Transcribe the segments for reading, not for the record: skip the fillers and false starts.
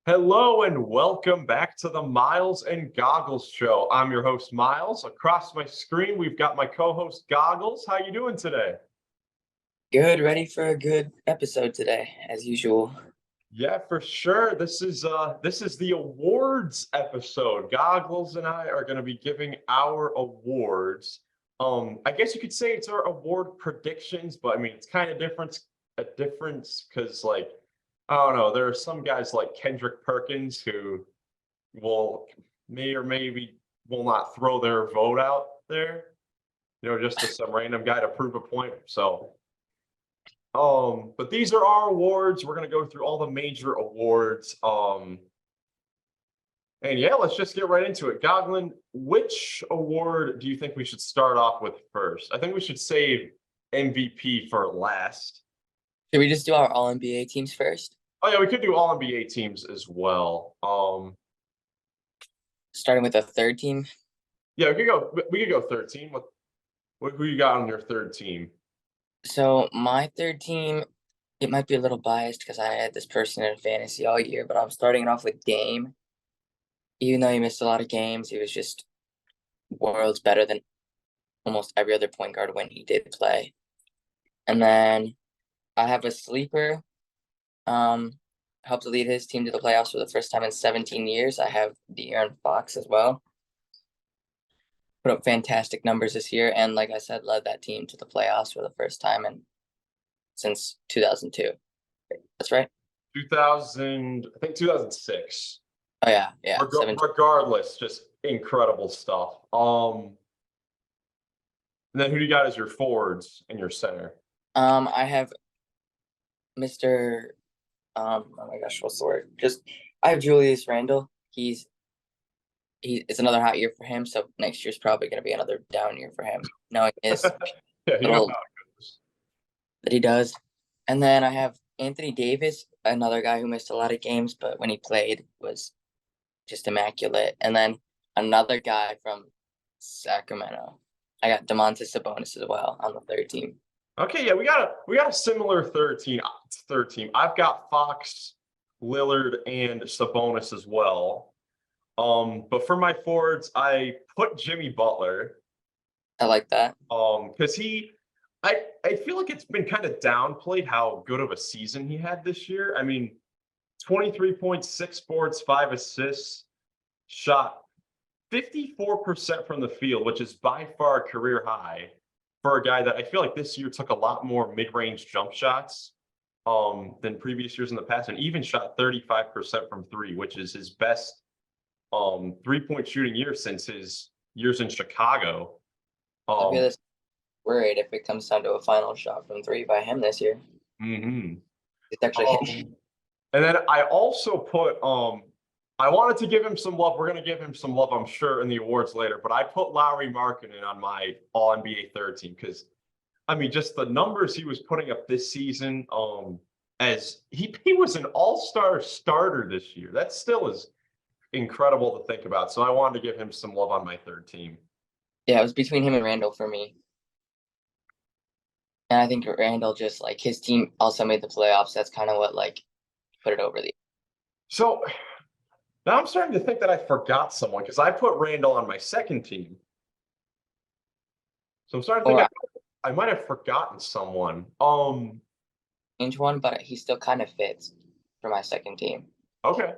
Hello and welcome back to the Miles and Goggles Show. I'm your host, Miles. Across my screen, we've got my co-host, Goggles. How you doing today? Good, ready for a good episode today, as usual. Yeah, for sure. This is the awards episode. Goggles and I are going to be giving our awards. I guess you could say it's our award predictions, but I mean it's kind of a difference because I don't know, there are some guys like Kendrick Perkins who will may or maybe will not throw their vote out there, just to some random guy to prove a point. But these are our awards. We're gonna go through all the major awards. And yeah, let's just get right into it. Goglin, which award do you think we should start off with first? I think we should save MVP for last. Should we just do our All NBA teams first? Oh yeah, we could do all NBA teams as well. Starting with the third team. Yeah, we could go 13. Who you got on your third team? So my third team, it might be a little biased because I had this person in fantasy all year, but I'm starting it off with Dame. Even though he missed a lot of games, he was just worlds better than almost every other point guard when he did play. And then I have a sleeper, um, helped lead his team to the playoffs for the first time in 17 years. I have De'Aaron Fox as well. Put up fantastic numbers this year, and like I said, led that team to the playoffs for the first time since 2002. That's right. 2000, I think 2006. Oh yeah, 17. Regardless, just incredible stuff. And then who do you got as your forwards and your center? I have Mr. Oh my gosh, what's the word? Just I have Julius Randle. It's another hot year for him, so next year's probably going to be another down year for him, knowing his Yeah, you know little how it goes. that he does. And then I have Anthony Davis, another guy who missed a lot of games, but when he played was just immaculate. And then another guy from Sacramento. I got Domantas Sabonis as well on the third team. Okay, yeah, we got a similar third team. I've got Fox, Lillard, and Sabonis as well. But for my forwards, I put Jimmy Butler. I like that. Because I feel like it's been kind of downplayed how good of a season he had this year. I mean, 23.6 boards, 5 assists, shot 54% from the field, which is by far a career high for a guy that I feel like this year took a lot more mid-range jump shots than previous years in the past, and even shot 35% from three, which is his best three-point shooting year since his years in Chicago. I'll be Um, this worried if it comes down to a final shot from three by him this year. mhm. It's actually hit. And then I also put I wanted to give him some love. We're gonna give him some love, I'm sure, in the awards later, but I put Lowry Markkanen on my all NBA third team because I mean just the numbers he was putting up this season, as he was an all-star starter this year. That still is incredible to think about. So I wanted to give him some love on my third team. Yeah, it was between him and Randall for me. And I think Randall just like his team also made the playoffs. That's kind of what like put it over the. So now I'm starting to think that I forgot someone because I put Randall on my second team. So I'm starting to think Or I might have forgotten someone. change one, but he still kind of fits for my second team. Okay.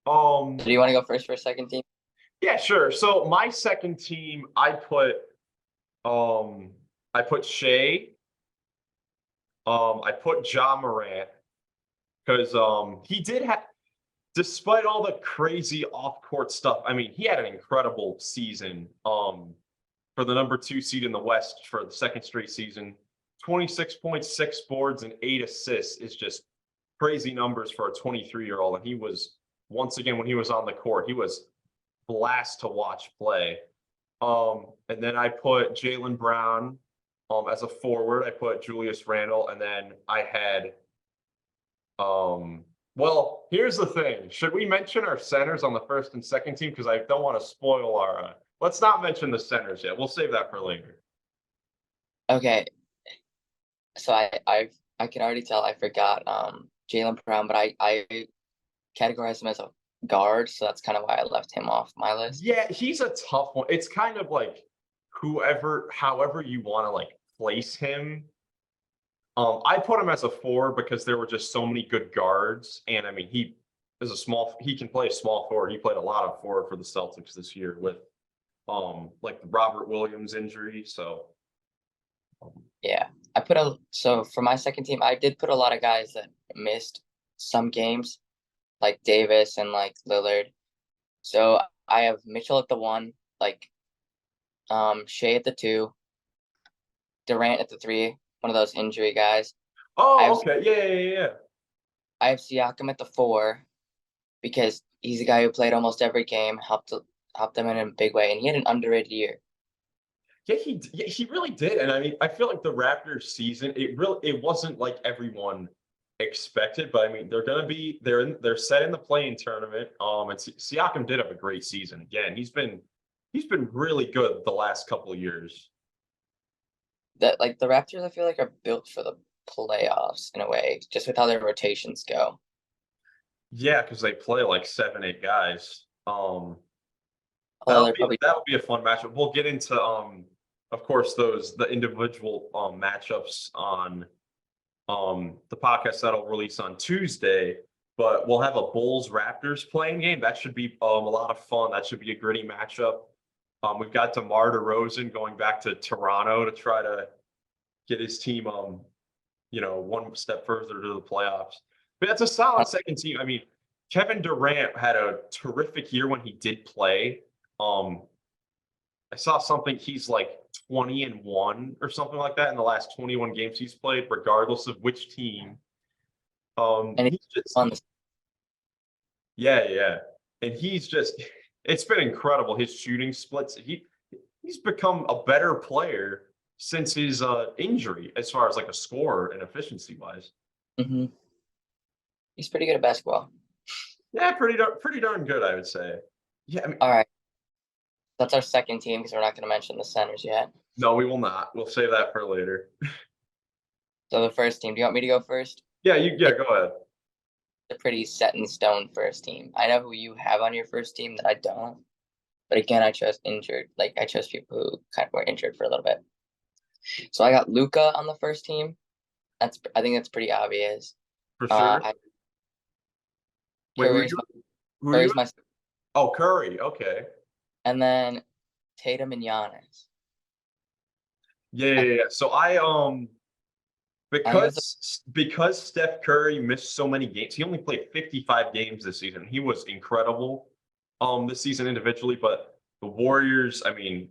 So do you want to go first for a second team? Yeah, sure. So my second team, I put Shea. I put Ja Morant because he did have, despite all the crazy off-court stuff. I mean, he had an incredible season. For the number two seed in the West for the second straight season, 26.6 boards and 8 assists is just crazy numbers for a 23-year-old. And he was once again when he was on the court, he was blast to watch play. And then I put Jaylen Brown as a forward. I put Julius Randle, and then I had well, here's the thing. Should we mention our centers on the first and second team? Because I don't want to spoil our let's not mention the centers yet. We'll save that for later. Okay. So I can already tell I forgot Jaylen Brown, but I categorize him as a guard, so that's kind of why I left him off my list. Yeah, he's a tough one. It's kind of like however you want to like place him. I put him as a 4 because there were just so many good guards, and I mean he can play a small forward. He played a lot of forward for the Celtics this year with like the Robert Williams injury. So Yeah, so for my second team, I did put a lot of guys that missed some games, like Davis and like Lillard. So I have Mitchell at the 1, like Shea at the 2, Durant at the 3, one of those injury guys. oh, okay, yeah. I have Siakam at the 4 because he's a guy who played almost every game, helped them in a big way, and he had an underrated year. Yeah, he really did. And I mean, I feel like the Raptors season, it wasn't like everyone expected, but I mean, they're set in the playing tournament. And Siakam did have a great season. Again, he's been really good the last couple of years. That like the Raptors, I feel like are built for the playoffs in a way, just with how their rotations go. Yeah, because they play like 7, 8 guys. Although they're probably That'll be a fun matchup. We'll get into of course the individual matchups on the podcast that'll release on Tuesday, but we'll have a Bulls Raptors playing game. That should be a lot of fun. That should be a gritty matchup. We've got DeMar DeRozan going back to Toronto to try to get his team one step further to the playoffs. But that's a solid second team. I mean, Kevin Durant had a terrific year when he did play. I saw something he's like 20-1 or something like that in the last 21 games he's played, regardless of which team. and He's just on the yeah. And it's been incredible. His shooting splits. He's become a better player since his injury, as far as like a scorer and efficiency wise. He's pretty good at basketball. Yeah, pretty darn good, I would say. Yeah, I mean, All right, that's our second team because we're not going to mention the centers yet. no, we will not. We'll save that for later. So the first team. Do you want me to go first? Yeah, go ahead. The pretty set in stone first team. I know who you have on your first team that I don't. But again, I chose injured. Like I chose people who kind of were injured for a little bit. So I got Luka on the first team. I think that's pretty obvious. For sure. Wait, Curry's my Oh, Curry. Okay. and then Tatum and Giannis. Yeah. So because Steph Curry missed so many games, he only played 55 games this season. He was incredible this season individually, but the Warriors, I mean,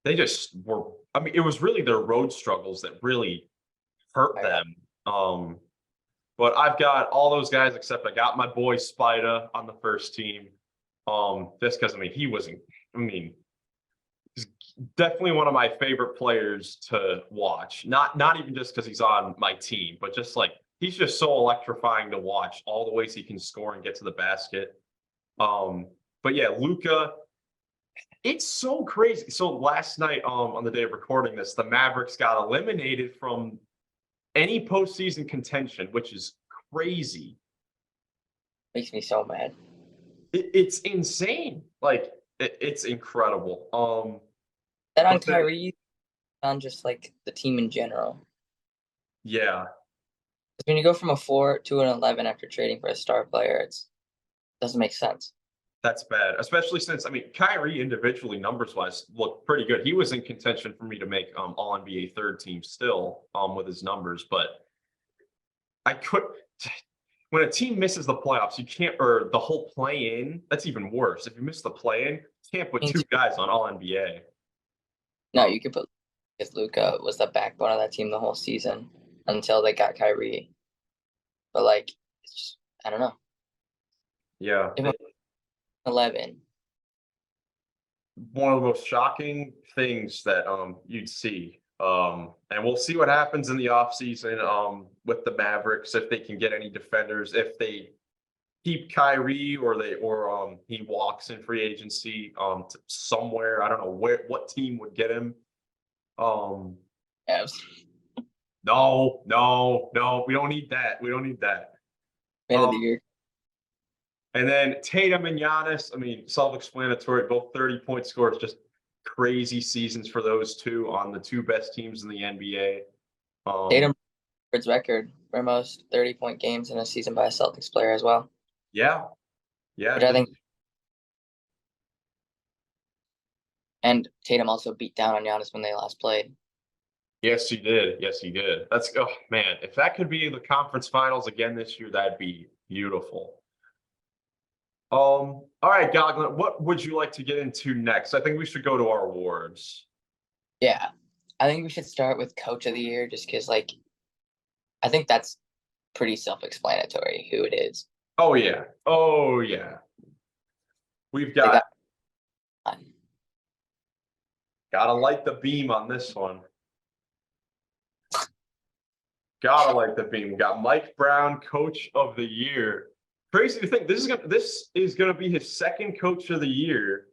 they just were. I mean, it was really their road struggles that really hurt them. But I've got all those guys except I got my boy Spida on the first team. Just because I mean he's definitely one of my favorite players to watch. Not even just because he's on my team, but just like he's just so electrifying to watch. All the ways he can score and get to the basket. But yeah, Luka. It's so crazy. So last night, on the day of recording this, the Mavericks got eliminated from any postseason contention, which is crazy. Makes me so mad. It's insane. Like it's incredible. That on Kyrie, on just like the team in general. Yeah. When you go from a 4 to an 11 after trading for a star player, it doesn't make sense. That's bad, especially since I mean Kyrie individually numbers wise looked pretty good. He was in contention for me to make all NBA third team still with his numbers, but I could when a team misses the playoffs, you can't or the whole play in, that's even worse. If you miss the play in, you can't put 2 guys on all NBA. No, you could put because Luka was the backbone of that team the whole season until they got Kyrie. But like it's just, I don't know. Yeah. 11. One of the most shocking things that you'd see. And we'll see what happens in the offseason with the Mavericks if they can get any defenders, if they keep Kyrie or he walks in free agency to somewhere. I don't know what team would get him. Yes. No, we don't need that. We don't need that. Man of the year. And then Tatum and Giannis, I mean, self-explanatory, both 30-point scores, just crazy seasons for those two on the two best teams in the NBA. Tatum record for most 30-point games in a season by a Celtics player as well. Yeah. Yeah. Which I think, and Tatum also beat down on Giannis when they last played. Yes, he did. Yes, he did. That's, oh man, if that could be the conference finals again this year, that'd be beautiful. All right, Goglin, what would you like to get into next? I think we should go to our awards. Yeah. I think we should start with Coach of the Year just because, like, I think that's pretty self-explanatory who it is. Oh, yeah. Oh, yeah. We've They got, got gotta light the beam on this one. Gotta light the beam. We got Mike Brown, Coach of the Year. Crazy to think this is gonna be his second Coach of the Year.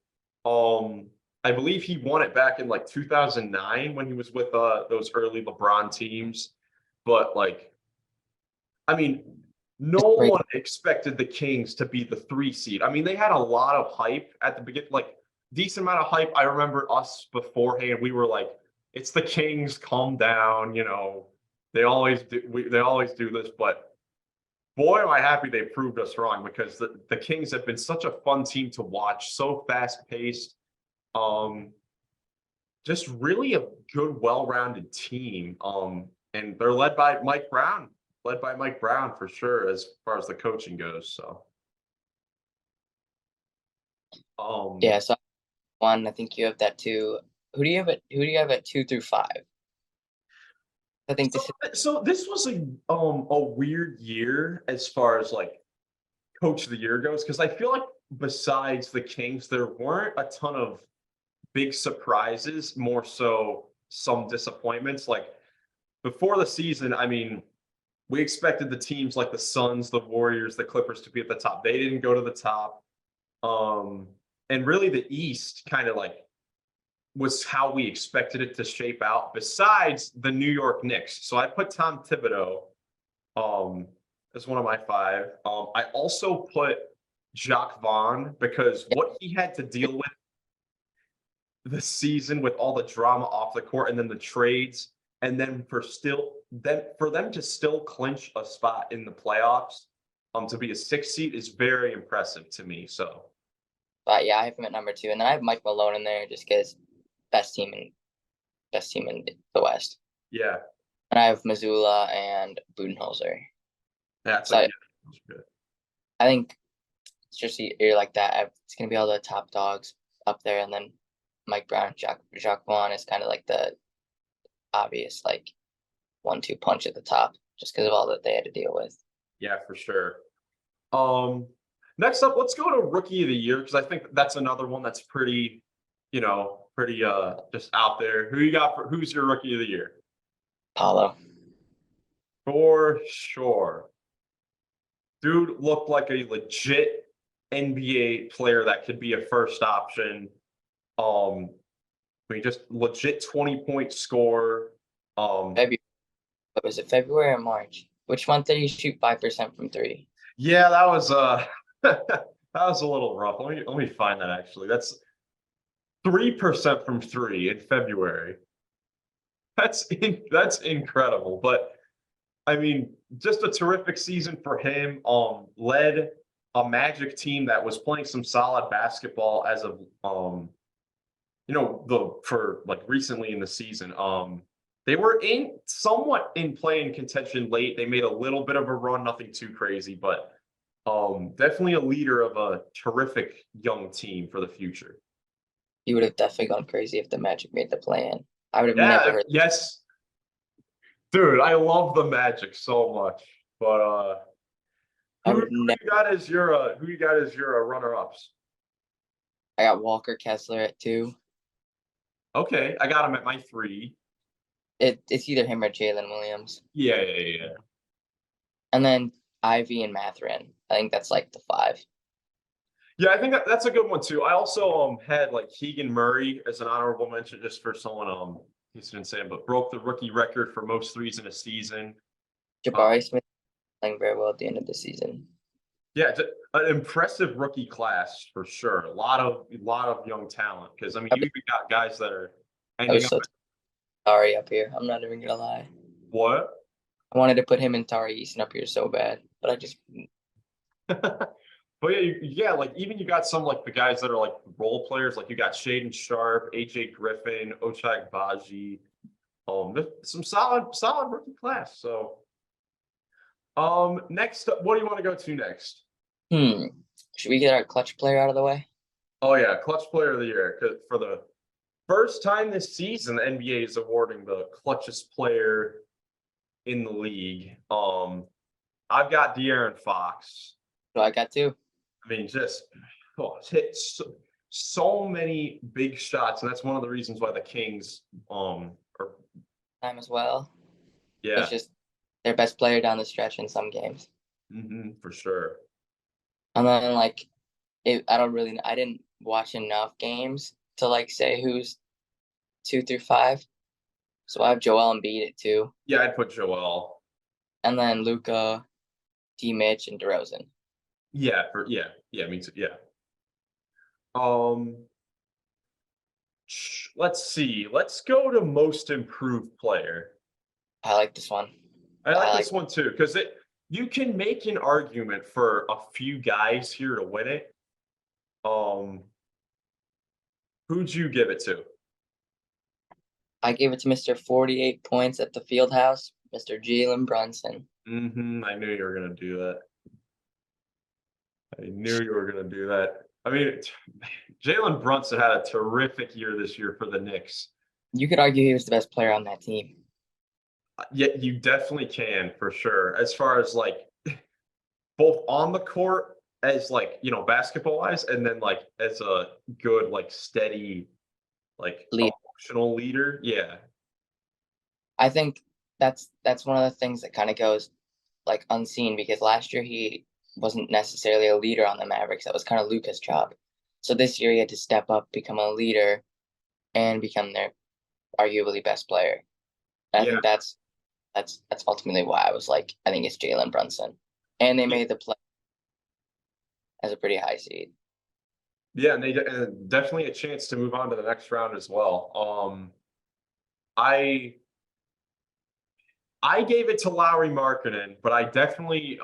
I believe he won it back in like 2009 when he was with those early LeBron teams. But like, I mean, no one expected the Kings to be the 3 seed. I mean, they had a lot of hype at the beginning, like decent amount of hype. I remember us beforehand, we were like, it's the Kings, calm down, you know. They always do this, but boy, am I happy they proved us wrong because the Kings have been such a fun team to watch, so fast paced. Just really a good, well-rounded team. And they're led by Mike Brown for sure as far as the coaching goes. So, yeah. So one, I think you have that too. Who do you have at 2 through 5? I think so this was a weird year as far as like Coach of the Year goes because I feel like besides the Kings, there weren't a ton of big surprises. More so, some disappointments. Like before the season, I mean, we expected the teams like the Suns, the Warriors, the Clippers to be at the top. They didn't go to the top. And really the East kind of like was how we expected it to shape out, besides the New York Knicks. So I put Tom Thibodeau as one of my 5. I also put Jacques Vaughn because what he had to deal with this season with all the drama off the court and then the trades, and then for them to still clinch a spot in the playoffs, to be a 6 seed is very impressive to me. So, but yeah, I have him at number 2, and then I have Mike Malone in there just because best team in the West. Yeah, and I have Missoula and Budenholzer. that's So good. I think it's just a year like that. It's gonna be all the top dogs up there, and then Mike Brown, Jacques Vaughn is kind of like the obvious like 1-2 punch at the top, just because of all that they had to deal with. Yeah, for sure. Next up, let's go to Rookie of the Year because I think that's another one that's pretty just out there. Who you got who's your Rookie of the Year? Paulo. For sure. Dude looked like a legit NBA player that could be a first option. I mean, just legit 20-point score. February. What was it, February or March? Which month did he shoot 5% from 3? Yeah, that was that was a little rough. Let me find that actually. That's 3% from 3 in February. That's incredible. But I mean, just a terrific season for him. Led a Magic team that was playing some solid basketball as of for like recently in the season. They were somewhat in playing contention late. They made a little bit of a run, nothing too crazy, but definitely a leader of a terrific young team for the future. He would have definitely gone crazy if the Magic made the play-in. I would have never heard. Yes. Dude, I love the Magic so much. But who you got as your runner-ups? I got Walker Kessler at 2. Okay, I got him at my 3. It's either him or Jalen Williams. Yeah. And then Ivy and Mathurin. I think that's like the 5. Yeah, I think that's a good one too. I also had like Keegan Murray as an honorable mention just for someone he's been saying, but broke the rookie record for most threes in a season. Jabari Smith playing very well at the end of the season. Yeah, an impressive rookie class for sure. A lot of young talent because I mean you even got guys that are I ending was up so at sorry up here. I'm not even gonna lie. what? I wanted to put him and Tari Eason up here so bad, but I just But yeah, yeah, like even you got some like the guys that are like role players, like you got Shaden Sharp, AJ Griffin, Ochai Baji, some solid rookie class. So next up, what do you want to go to next? hmm. Should we get our clutch player out of the way? Oh yeah, clutch player of the year. 'Cause for the first time this season, the NBA is awarding the clutchest player in the league. I've got De'Aaron Fox. So I got two. I mean, just hit so many big shots, and that's one of the reasons why the Kings are Time as well. It's yeah, just their best player down the stretch in some games. for sure. And then like I didn't watch enough games to like say who's 2 through 5. So I have Joel Embiid at 2, Yeah, I'd put Joel. and then Luca, D Mitch, and DeRozan. Yeah, me too. Yeah. Um, let's see. Let's go to most improved player. I like this one. I I like like this one too because it you can make an argument for a few guys here to win it. Um, who'd you give it to? I gave it to Mr. 48 points at the field house, Mr. Jalen Brunson. I knew you were gonna do that. I knew you were gonna do that. I mean, Jalen Brunson had a terrific year this year for the Knicks. You could argue he was the best player on that team. Yeah, you definitely can for sure. As far as like both on the court as like basketball wise, and then like as a good like steady like Lead. emotional leader. Yeah, I think that's one of the things that kind of goes like unseen because last year he wasn't necessarily a leader on the Mavericks. That was kind of Luca's job. So this year he had to step up, become a leader, and become their arguably best player. And I yeah, think that's ultimately why I was like, I think it's Jalen Brunson. And they yeah, made the play as a pretty high seed. yeah, and definitely a chance to move on to the next round as well. I I gave it to Lowry Markkanen, but I definitely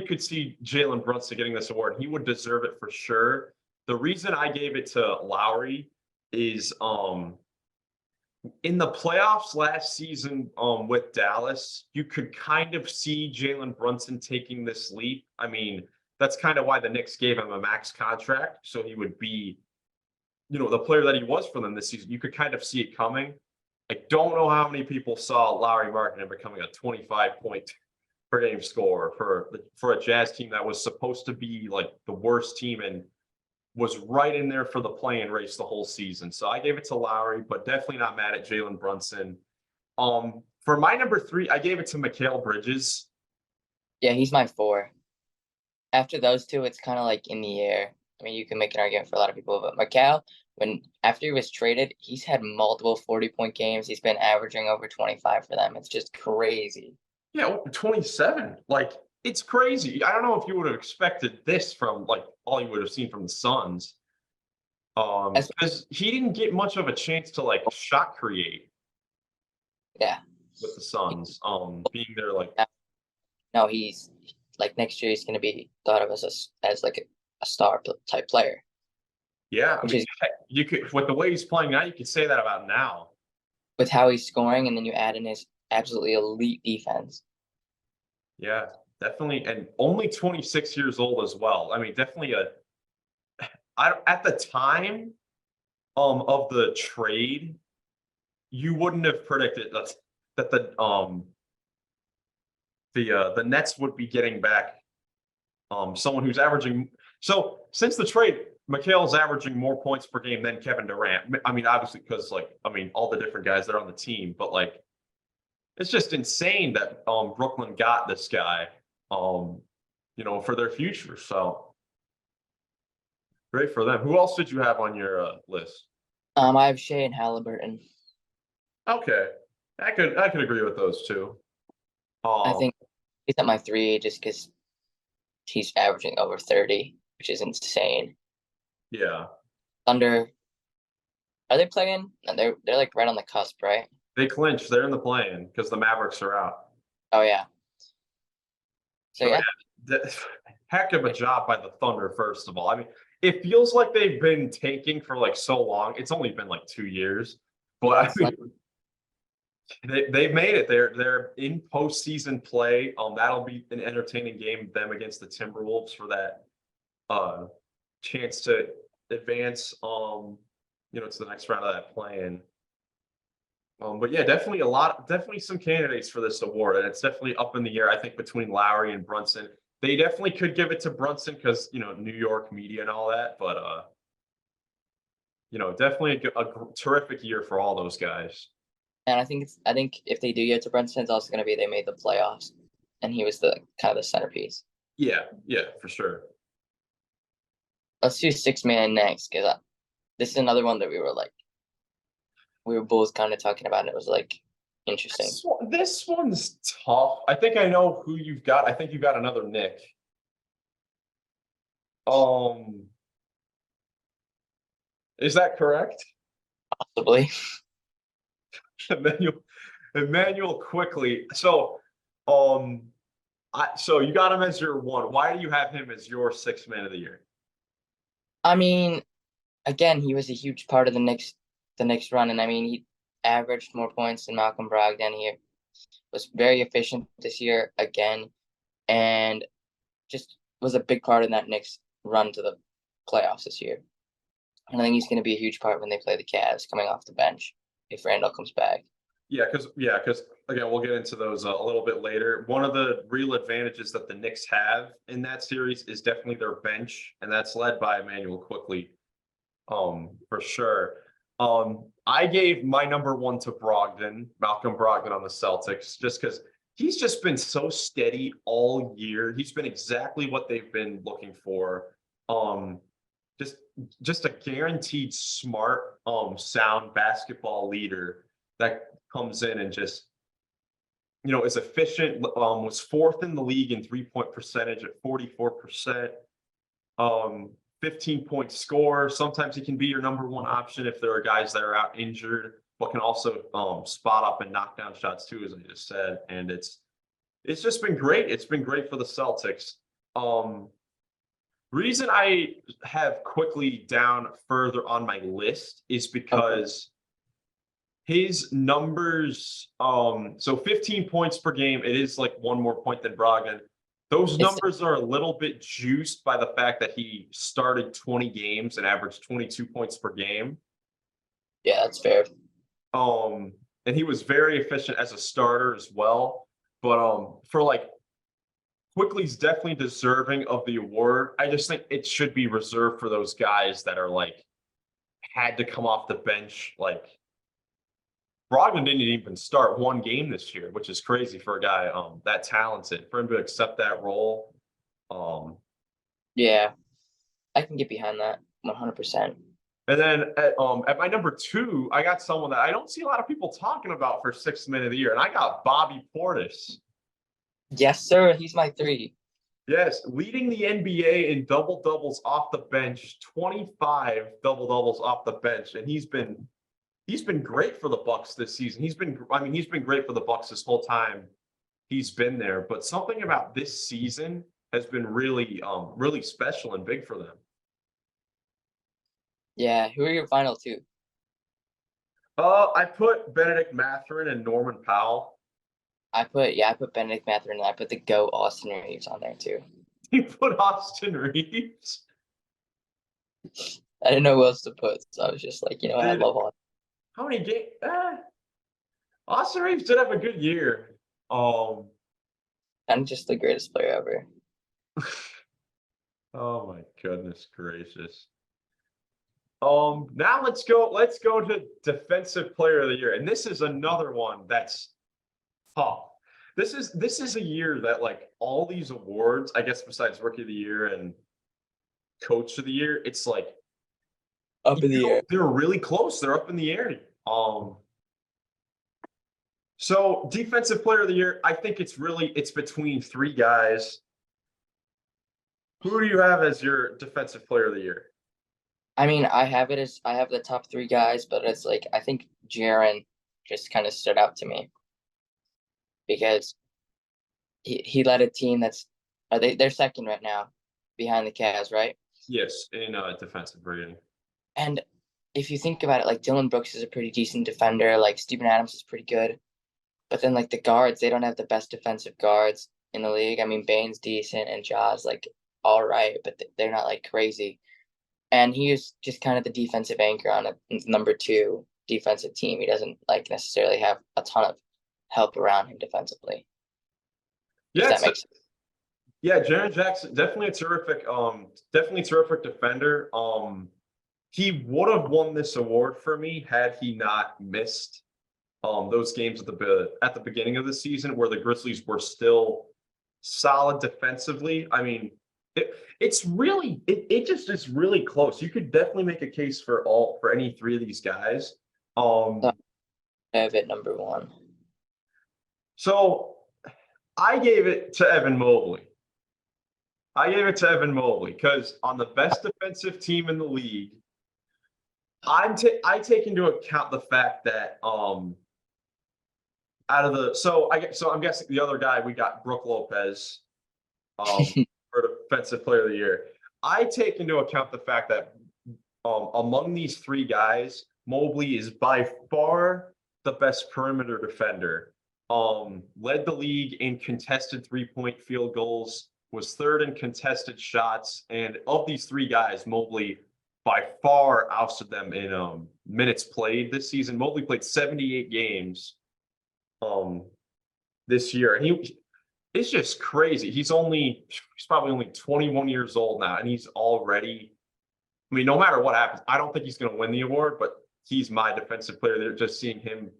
could see Jalen Brunson getting this award. He would deserve it for sure. The reason I gave it to Lowry is in the playoffs last season with Dallas, you could kind of see Jalen Brunson taking this leap. I mean, that's kind of why the Knicks gave him a max contract, so he would be, the player that he was for them this season. You could kind of see it coming. I don't know how many people saw Lowry Markkanen becoming a 25-point per game scorer for a Jazz team that was supposed to be like the worst team and was right in there for the play-in race the whole season. So I gave it to Lowry, but definitely not mad at Jalen Brunson. For my number 3, I gave it to Mikal Bridges. Yeah, he's my 4. After those two, it's kind of like in the air. I mean, you can make an argument for a lot of people, but Macau, after he was traded, he's had multiple 40-point games. He's been averaging over 25 for them. It's just crazy. Yeah, 27. Like it's crazy. I don't know if you would have expected this from like all you would have seen from the Suns. As Because he didn't get much of a chance to like shot create yeah, with the Suns. Being there like no, he's like next year he's going to be thought of as like a star type player, yeah, I which mean is heck, you could with the way he's playing now, you could say that about now. with how he's scoring, and then you add in his absolutely elite defense. Yeah, definitely, and only 26 years old as well. I mean, definitely at the time of the trade, you wouldn't have predicted that the Nets would be getting back someone who's averaging. So since the trade, Mikal's averaging more points per game than Kevin Durant. I mean, obviously because all the different guys that are on the team, but like it's just insane that Brooklyn got this guy, um, for their future. So great for them. Who else did you have on your list? I have Shea and Halliburton. Okay, I could agree with those two. I Um, think he's at my 3 just because he's averaging over 30, which is insane. Yeah. Thunder, are they playing? No, they're like right on the cusp, right? They clinched. They're in the play-in because the Mavericks are out. Oh yeah. So So yeah, yeah, heck of a job by the Thunder, first of all. I mean, it feels like they've been tanking for like so long. It's only been like 2 years, but yeah, I mean, they've made it. They're in postseason play. That'll be an entertaining game. Them against the Timberwolves for that chance to advance. To the next round of that play-in. But yeah, definitely some candidates for this award, and it's definitely up in the air. I think between Lowry and Brunson, they definitely could give it to Brunson because New York media and all that. But definitely a terrific year for all those guys. and I think if they do get to Brunson, it's also going to be they made the playoffs, and he was the kind of the centerpiece. Yeah, for sure. Let's do six man next because this is another one that we were both kind of talking about. And it was like interesting. This one's tough. I think I know who you've got. I think you got another Nick. Is that correct? Possibly. Emmanuel quickly. So, so you got him as your one. Why do you have him as your sixth man of the year? I mean, again, he was a huge part of the next run, and I mean, he averaged more points than Malcolm Brogdon. He was very efficient this year again, and just was a big part in that next run to the playoffs this year. And I think he's going to be a huge part when they play the Cavs coming off the bench if Randall comes back. Yeah, because again, we'll get into those a little bit later. One of the real advantages that the Knicks have in that series is definitely their bench, and that's led by Emmanuel quickly, for sure. I gave my number one to Brogdon, Malcolm Brogdon on the Celtics, just because he's just been so steady all year. He's been exactly what they've been looking for. Just a guaranteed smart, sound basketball leader that comes in and just is efficient. Was fourth in the league in 3-point percentage at 44%. 15-point score. Sometimes he can be your number one option if there are guys that are out injured, but can also spot up and knock down shots too, as I just said. And it's just been great. It's been great for the Celtics. Reason I have quickly down further on my list is because his numbers, so 15 points per game, it is like one more point than Brogdon. Those numbers are a little bit juiced by the fact that he started 20 games and averaged 22 points per game. Yeah, that's fair. And he was very efficient as a starter as well. But for like Quickly's definitely deserving of the award. I just think it should be reserved for those guys that are like had to come off the bench. Like Brogdon didn't even start one game this year, which is crazy for a guy that talented. For him to accept that role. Yeah, I can get behind that 100%. And then at my number two, I got someone that I don't see a lot of people talking about for sixth man of the year, and I got Bobby Portis. Yes, sir. He's my three. Yes, leading the NBA in double doubles off the bench, 25 double doubles off the bench, and he's been great for the Bucks this season. He's been great for the Bucks this whole time he's been there. But something about this season has been really special and big for them. Yeah, who are your final two? I put Benedict Mathurin and Norman Powell. I put Benedict Mathurin and I put the GOAT Austin Reeves on there too. You put Austin Reeves? I didn't know who else to put, so I was just like, I love Austin. How many games? Austin Reeves did have a good year. I'm just the greatest player ever. Oh my goodness gracious. Now let's go to defensive player of the year. And this is another one that's tough. This is a year that like all these awards, I guess besides rookie of the year and coach of the year, it's like up in the air. They're really close. They're up in the air. So defensive player of the year, I think it's between three guys. Who do you have as your defensive player of the year? I mean, I have the top three guys, but it's like I think Jaren just kind of stood out to me because he led a team that's they're second right now behind the Cavs, right? Yes, in defensive rating. And if you think about it, like Dylan Brooks is a pretty decent defender, like Steven Adams is pretty good, but then like the guards, they don't have the best defensive guards in the league. I mean, Bane's decent and Ja's like all right, but they're not like crazy. And he is just kind of the defensive anchor on a number two defensive team. He doesn't like necessarily have a ton of help around him defensively. If Yeah, that makes sense. yeah, Jaren Jackson, definitely terrific defender. He would have won this award for me had he not missed those games at the beginning of the season where the Grizzlies were still solid defensively. I mean, it just is really close. You could definitely make a case for any three of these guys. So I have it number one. So I gave it to Evan Mobley. I gave it to Evan Mobley because on the best defensive team in the league, I take into account the fact that I'm guessing the other guy we got Brook Lopez for defensive player of the year. I take into account the fact that among these three guys, Mobley is by far the best perimeter defender. Led the league in contested 3-point field goals, was third in contested shots, and of these three guys, Mobley by far ousted them in minutes played this season. Mobley played 78 games this year, and it's just crazy. He's probably only 21 years old now, and he's already. I mean, no matter what happens, I don't think he's going to win the award, but he's my defensive player. They're just seeing him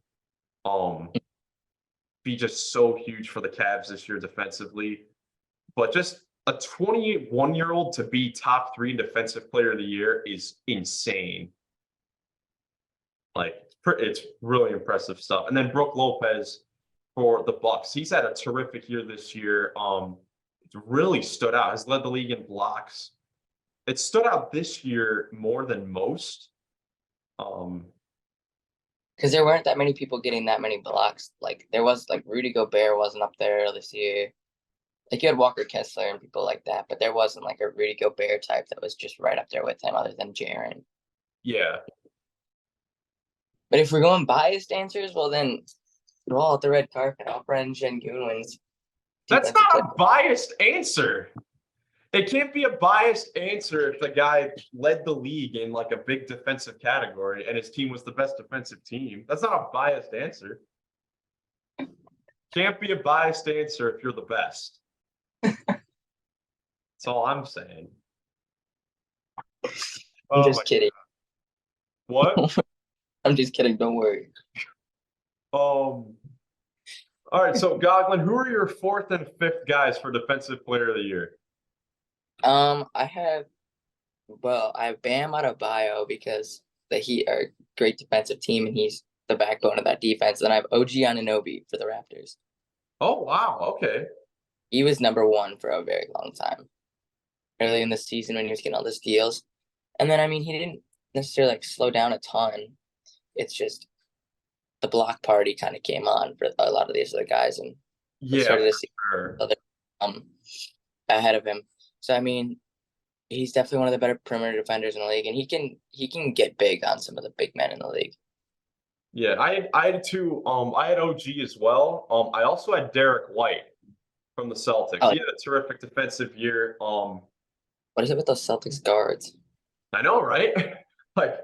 be just so huge for the Cavs this year defensively. But just a 21-year-old to be top 3 defensive player of the year is insane. Like, it's really impressive stuff. And then Brook Lopez for the Bucks. He's had a terrific year this year. It's really stood out. Has led the league in blocks. It stood out this year more than most. Because there weren't that many people getting that many blocks. Like there was like Rudy Gobert wasn't up there this year. Like you had Walker Kessler and people like that, but there wasn't like a Rudy Gobert type that was just right up there with him other than Jaren. Yeah. But if we're going biased answers, well then roll out the red carpet. Alperen Şengün wins. That's not a biased answer. It can't be a biased answer if the guy led the league in like a big defensive category and his team was the best defensive team. That's not a biased answer. Can't be a biased answer if you're the best. That's all I'm saying. I'm just kidding. What? I'm just kidding. Don't worry. All right. So Goglin, who are your 4th and 5th guys for defensive player of the year? I have Bam Adebayo because the Heat are a great defensive team and he's the backbone of that defense. And I have OG Anunoby for the Raptors. Oh wow, okay. He was number 1 for a very long time. Early in the season when he was getting all the steals. And then I mean he didn't necessarily like slow down a ton. It's just the block party kind of came on for a lot of these other guys and started to see other ahead of him. So I mean, he's definitely one of the better perimeter defenders in the league, and he can get big on some of the big men in the league. Yeah, I had two. I had OG as well. I also had Derek White from the Celtics. Oh, he had a terrific defensive year. what is it with those Celtics guards? I know, right? Like,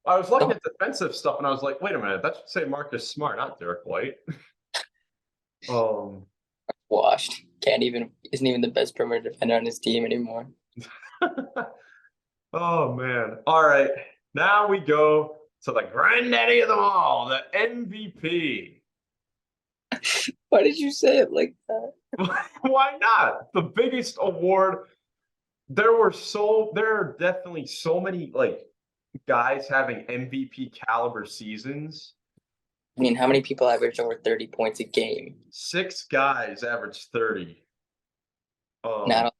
I was looking at defensive stuff, and I was like, wait a minute, that should say Marcus Smart, not Derek White. Washed. Isn't even the best perimeter defender on his team anymore. Oh man. All right. Now we go to the granddaddy of them all, the MVP. Why did you say it like that? Why not? The biggest award. There are definitely so many like guys having MVP caliber seasons. I mean, how many people average over 30 points a game? 6 guys average 30. Not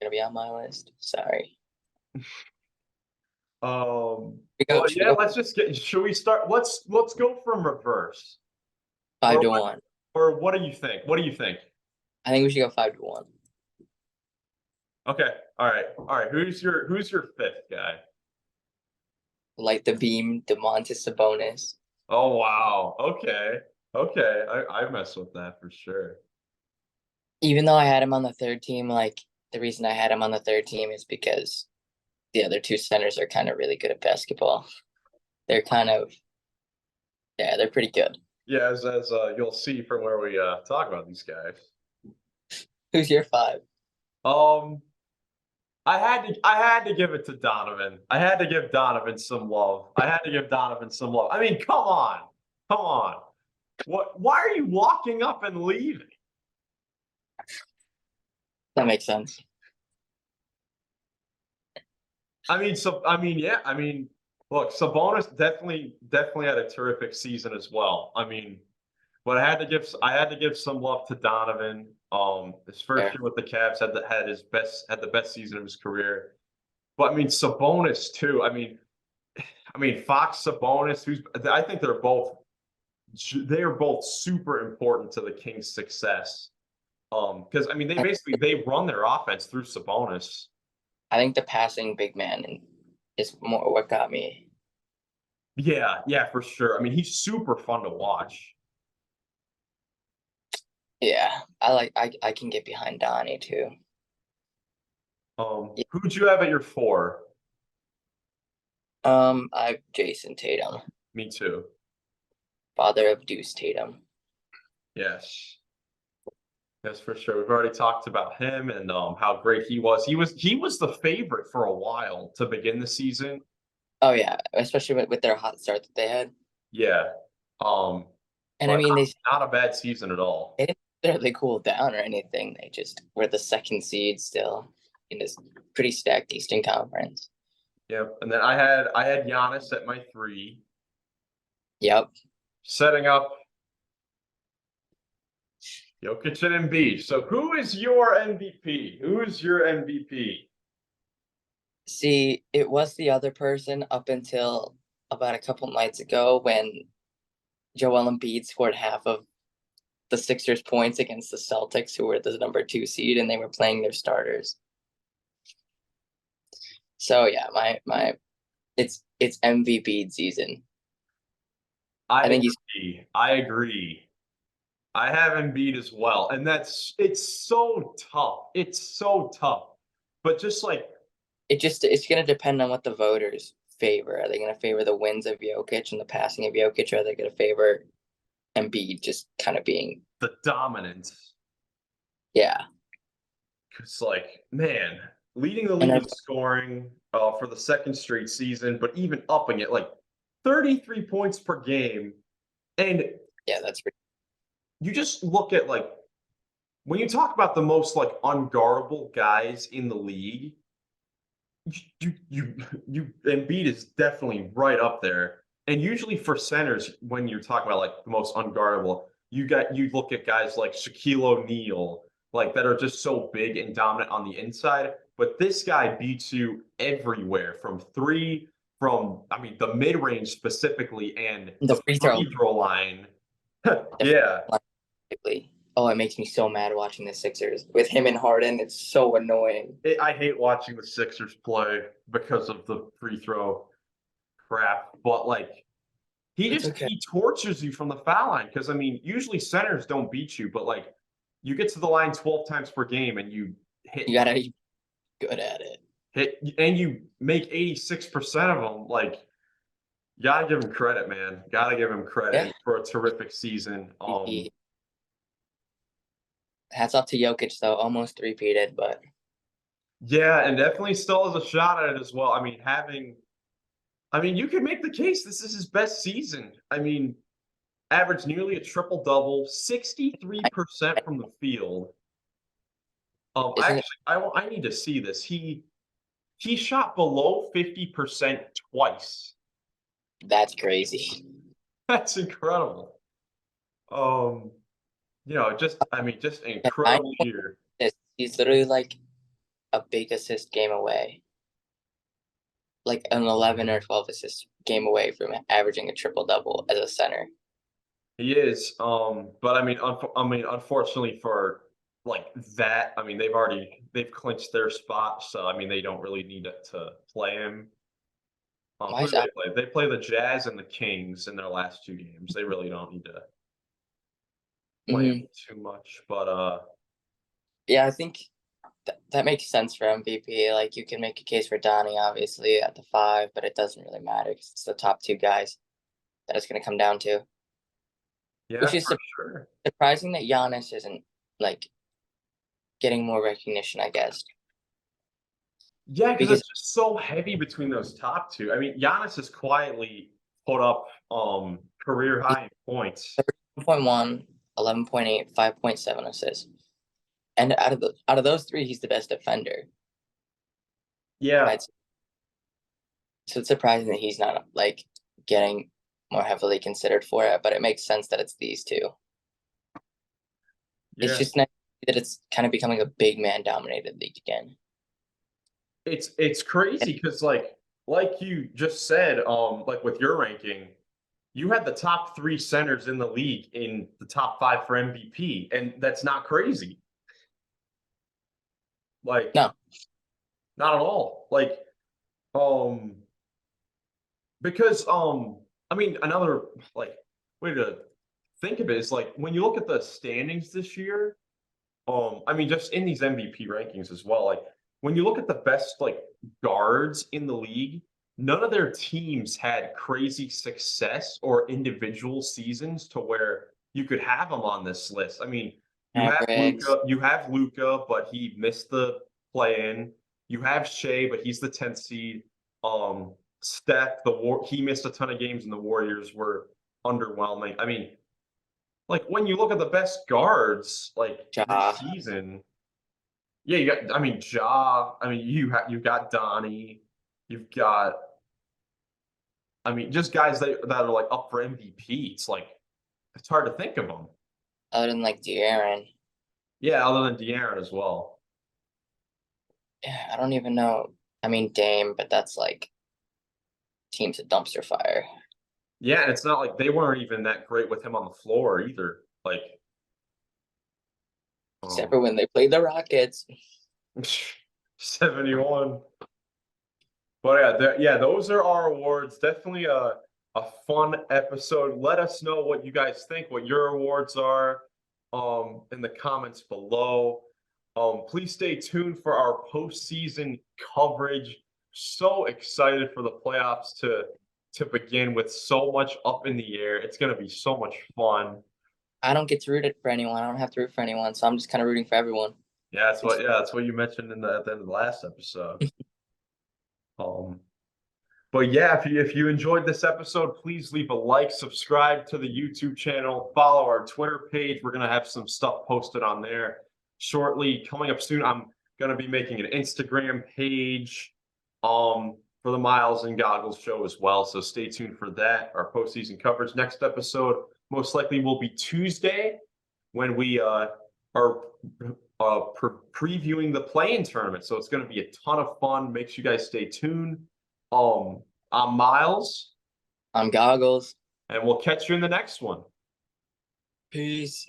gonna be on my list. Sorry. Well, Should we yeah, go let's just get. Should we start? Let's go from reverse. 5 Or to what? 1? Or what do you think? What do you think? I think we should go 5 to 1. Okay. All right. Who's your fifth guy? Light the beam, Demontis Sabonis. Oh wow. Okay. Okay. I mess with that for sure. Even though I had him on the third team, like the reason I had him on the third team is because the other two centers are kind of really good at basketball. They're kind of yeah, they're pretty good. Yeah, as you'll see from where we talk about these guys. Who's your 5? Um, I had to give it to Donovan. I had to give Donovan some love. I had to give Donovan some love. I mean, come on. Come on. What why are you walking up and leaving? That makes sense. Yeah, look, Sabonis definitely had a terrific season as well. But I had to give some love to Donovan. His first Fair. year with the Cavs had the best season of his career. But I mean Sabonis too. Fox Sabonis, I think they are both super important to the Kings' success. Because they run their offense through Sabonis. I think the passing big man is more what got me. Yeah, yeah, for sure. He's super fun to watch. Yeah, I can get behind Donnie too. Yeah. Who'd you have at your 4? I have Jason Tatum, Me too. father of Deuce Tatum. Yes. Yes, for sure. We've already talked about him and how great he was. He was the favorite for a while to begin the season. Oh yeah, especially with their hot start that they had. Yeah. And I But mean, not a bad season at all. they didn't necessarily cool down or anything. They just were the second seed still in this pretty stacked Eastern Conference. Yep. And then I had Giannis at my 3, Yep. setting up Jokic and Embiid. So who is your MVP? Who's your MVP? See, it was the other person up until about a couple nights ago when Joel Embiid scored half of the Sixers' points against the Celtics, who were the number 2 seed, and they were playing their starters. So yeah, it's MVP season. I think he's I agree. I have Embiid as well, and it's so tough. It's so tough. But just like it's gonna depend on what the voters favor. Are they gonna favor the wins of Jokic and the passing of Jokic, or are they gonna favor Embiid just kind of being the dominance, yeah? because man, leading the And league in scoring for the second straight season, but even upping it 33 points per game, and yeah, that's you just look at when you talk about the most unguardable guys in the league, you Embiid is definitely right up there. And usually for centers, when you're talking about the most unguardable, you look at guys like Shaquille O'Neal, that are just so big and dominant on the inside. But this guy beats you everywhere from three, the mid range specifically, and the the free throw. free throw line. Yeah. Oh, it makes me so mad watching the Sixers with him and Harden. It's so annoying. I hate watching the Sixers play because of the free throw crap. But he tortures you from the foul line because usually centers don't beat you, but you get to the line 12 times per game and you hit You gotta be good at it. and you make 86% of them. You gotta give him credit, man. Gotta give him credit for a terrific season. Hats off to Jokic though, almost three-peated, but yeah, and definitely still has a shot at it as well. You could make the case this is his best season. Averaged nearly a triple double, 63% from the field. I need to see this. He shot below 50% twice. that's crazy. That's incredible. Just an incredible year. He's literally a big assist game away, like an 11 or 12 assist game away from averaging a triple double as a center. He is, but unfortunately for like that, I mean, they've clinched their spot, so I mean, they don't really need it to play him. Why Who is do they play? They play the Jazz and the Kings in their last 2 games. They really don't need to play him Mhm. too much, but Yeah, I think that makes sense for MVP. Like you can make a case for Donnie, obviously, at the 5, but it doesn't really matter because it's the top 2 guys that it's going to come down to. yeah, Which is for sure. surprising that Giannis isn't like getting more recognition, I guess, Yeah, because because it's just so heavy between those top two. I mean, Giannis has quietly put up career he's high in points. 13.1, 11.8, 5.7 assists, and out of those 3, he's the best defender. Yeah, I'd say. So it's surprising that he's not like getting more heavily considered for it, but it makes sense that it's these 2. It's yeah. just nice that it's kind of becoming a big man dominated league again. It's crazy because like you just said, like with your ranking, you had the top 3 centers in the league in the top 5 for MVP, and that's not crazy. Like, No, not at all. Like, um, because I mean, another like way to think of it is like when you look at the standings this year, I mean, just in these MVP rankings as well, like when you look at the best like guards in the league, none of their teams had crazy success or individual seasons to where you could have them on this list. I mean, Mavericks. You have Luca, but he missed the play-in. You have Shea, but he's the 10th seed. Steph, he missed a ton of games, and the Warriors were underwhelming. I mean, like when you look at the best guards like this Ja. season, yeah, you got I mean Ja, I mean you've got Donnie, you've got I mean just guys that are like up for MVP. It's like it's hard to think of them. Other than like De'Aaron. Yeah, other than De'Aaron as well. Yeah, I don't even know. I mean Dame, but that's like team's a dumpster fire. Yeah, and it's not like they weren't even that great with him on the floor either. Like, Except um, for when they played the Rockets. 71. But yeah, yeah, those are our awards. Definitely a fun episode. Let us know what you guys think, what your awards are, in the comments below. Please stay tuned for our postseason coverage. So excited for the playoffs to begin with so much up in the air. It's gonna be so much fun. I don't get to root it for anyone. I don't have to root for anyone, so I'm just kind of rooting for everyone. Yeah, that's what you mentioned in the at the end of the last episode. Um, But yeah, if you enjoyed this episode, please leave a like, subscribe to the YouTube channel, follow our Twitter page. We're gonna have some stuff posted on there shortly. Coming up soon, I'm gonna be making an Instagram page for the Miles and Goggles show as well. So stay tuned for that. Our postseason coverage. Next episode most likely will be Tuesday when we are previewing the play-in tournament. So it's gonna be a ton of fun. Make sure you guys stay tuned. Um, I'm Miles, I'm Goggles. and we'll catch you in the next one. Peace.